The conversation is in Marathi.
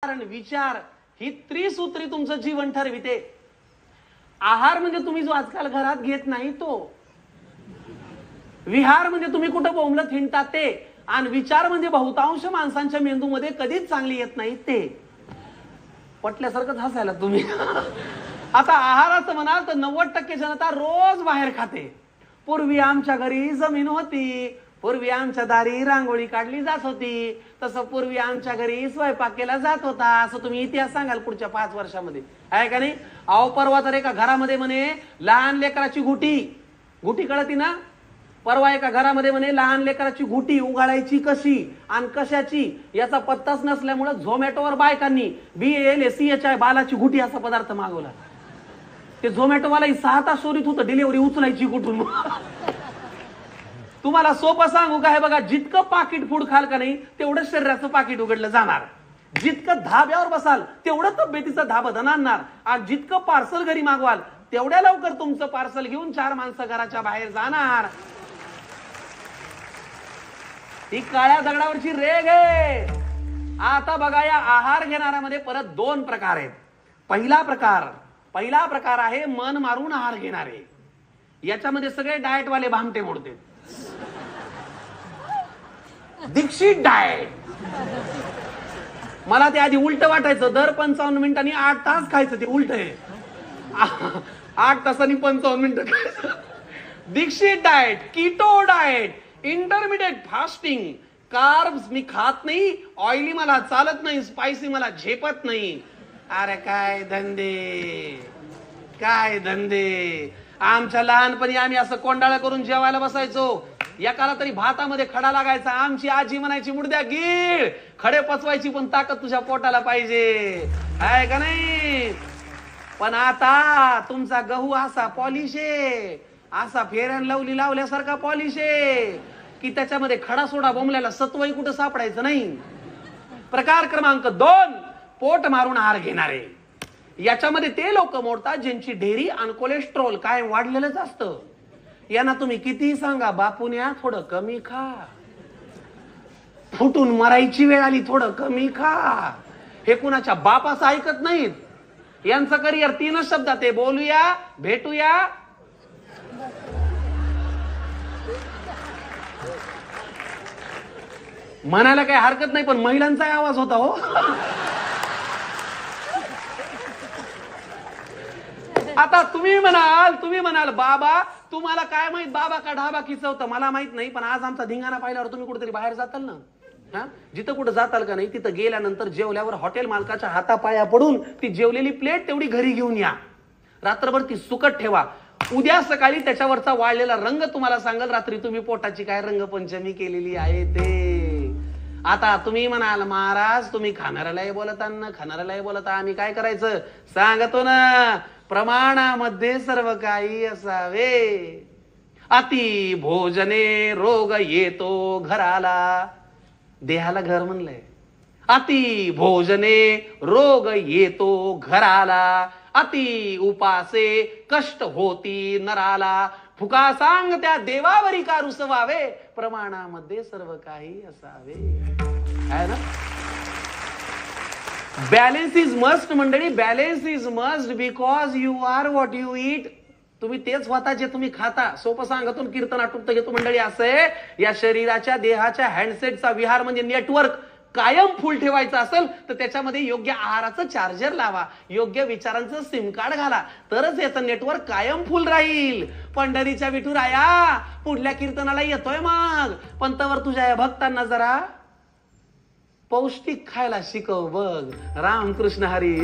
विचार ही त्रिसूत्री तुमचं जीवन ठरविते. आहार म्हणजे तुम्ही जो आजकाल घरात घेत नाही तो, विहार म्हणजे तुम्ही कुठं बोंबलत हिंडतात ते, आणि विचार म्हणजे बहुतांश माणसांच्या मेंदूमध्ये कधीच चांगली येत नाही ते. पटल्यासारखंच हसायला तुम्ही. आता आहाराचं म्हणाल तर 90% जनता रोज बाहेर खाते. पूर्वी आमच्या घरी जमीन होती, पूर्वी आमच्या दारी रांगोळी काढली जात होती, तसं पूर्वी आमच्या घरी स्वयंपाक केला जात होता, असं तुम्ही इतिहास सांगाल पुढच्या 5 वर्षामध्ये, आहे का नाही? अहो परवा तर एका घरामध्ये म्हणे लहान लेकराची गुटी कळती ना, परवा एका घरामध्ये म्हणे लहान लेकराची गुटी उघडायची कशी आणि कशाची याचा पत्ताच नसल्यामुळे झोमॅटोवर बायकांनी BALCHI बालाची गुटी असा पदार्थ मागवला. ते झोमॅटोवालाही 6 तास शोधित होतं डिलिव्हरी उचलायची कुठून. तुम्हाला सोपं सांगू का, हे बघा, जितकं पाकिट फूड खाल का नाही तेवढं शरीराचं पाकिट उघडलं जाणार, जितकं धाब्यावर बसाल तेवढं तब्येतीचा धाबा धनाणार, आणि जितकं पार्सल घरी मागवाल तेवढ्या लवकर तुमचं पार्सल घेऊन 4 माणसं घराच्या बाहेर जाणार. ही काळ्या दगडावरची रेग आहे. आता बघा, या आहार घेणाऱ्यामध्ये परत 2 प्रकार आहेत. पहिला प्रकार आहे मन मारून आहार घेणारे. याच्यामध्ये सगळे डाएटवाले भामटे मोडते. दीक्षित डाएट. मला ते आधी उलट वाटायचं, दर 55 मिनिटांनी 8 तास खायचं, ते उलट आहे. 8 तासांनी 55 मिनिटं खायचं. Dixit diet, keto diet, intermediate fasting, carbs मी खात नाही, ऑइली मला चालत नाही, स्पायसी मला झेपत नाही. अरे काय धंदे. आमच्या लहानपणी आम्ही असं कोंडाळा करून जेवायला बसायचो. एकाला तरी भातामध्ये खडा लागायचा. आमची आजी म्हणायची, मुडद्या गीळ, खडे पचवायची पण ताकद तुझ्या पोटाला पाहिजे, आहे का नाही? पण आता तुमचा गहू असा पॉलिश आहे, असा फेर अँड लवली लावल्यासारखा पॉलिश आहे की त्याच्यामध्ये खडा सोडा बोंबल्याला सत्वही कुठं सापडायचं नाही. प्रकार क्रमांक 2, पोट मारून आहार घेणारे. याच्यामध्ये ते लोक मोडतात ज्यांची डेअरी आणि कोलेस्ट्रॉल काय वाढलेलंच असतं. यांना तुम्ही कितीही सांगा, बापून्या थोडं कमी खा, फुटून मरायची वेळ आली थोडं कमी खा, हे कुणाच्या बापाचं ऐकत नाहीत. यांचं करिअर 3च शब्दात आहे, बोलूया, भेटूया, म्हणायला काही हरकत नाही, पण महिलांचा आवाज होता हो. आता तुम्ही म्हणाल बाबा तुम्हाला काय माहित, बाबा का ढाबा किचवतं, मला माहित नाही. पण आज आमचा धिंगाणा पाहिल्यावर तुम्ही कुठेतरी बाहेर जाताल ना, जिथं कुठं जाताल का नाही, तिथं गेल्यानंतर जेवल्यावर हॉटेल मालकाच्या हातापाया पडून ती जेवलेली प्लेट तेवढी घरी घेऊन या, रात्रभर ती सुकट ठेवा. उद्या सकाळी त्याच्यावरचा वाळलेला रंग तुम्हाला सांगल रात्री तुम्ही पोटाची काय रंगपंचमी केलेली आहे ते. आता तुम्ही म्हणाल, महाराज तुम्ही खाणाऱ्यालाही बोलता, आम्ही काय करायचं? सांगतो ना, प्रमाणामध्ये सर्व काही असावे. अति भोजने रोग येतो घराला. देहाला घर म्हणलंय. अति भोजने रोग येतो घराला, अति उपासे कष्ट होती नराला. फुका सांग त्या देवावरी का रुसवावे, प्रमाणामध्ये सर्व काही असावे, आहे ना? बॅलेन्स इज मस्ट मंडळी, balance is must because you are what you eat. तुम्ही तेच होता जे तुम्ही खाता. सोपं सांगतो, कीर्तन आटुपत घेतो मंडळी. असं आहे, या शरीराच्या देहाच्या हँडसेटचा विहार म्हणजे नेटवर्क कायम फुल ठेवायचं असेल तर त्याच्यामध्ये योग्य आहाराचं चार्जर लावा, योग्य विचारांचं सिम कार्ड घाला, तरच याचं नेटवर्क कायम फुल राहील. पंढरीच्या विठुराया पुढल्या कीर्तनाला येतोय मग, पण तवर तुझ्या या भक्तांना जरा पौष्टिक खायला शिकव बघ. रामकृष्ण हरी.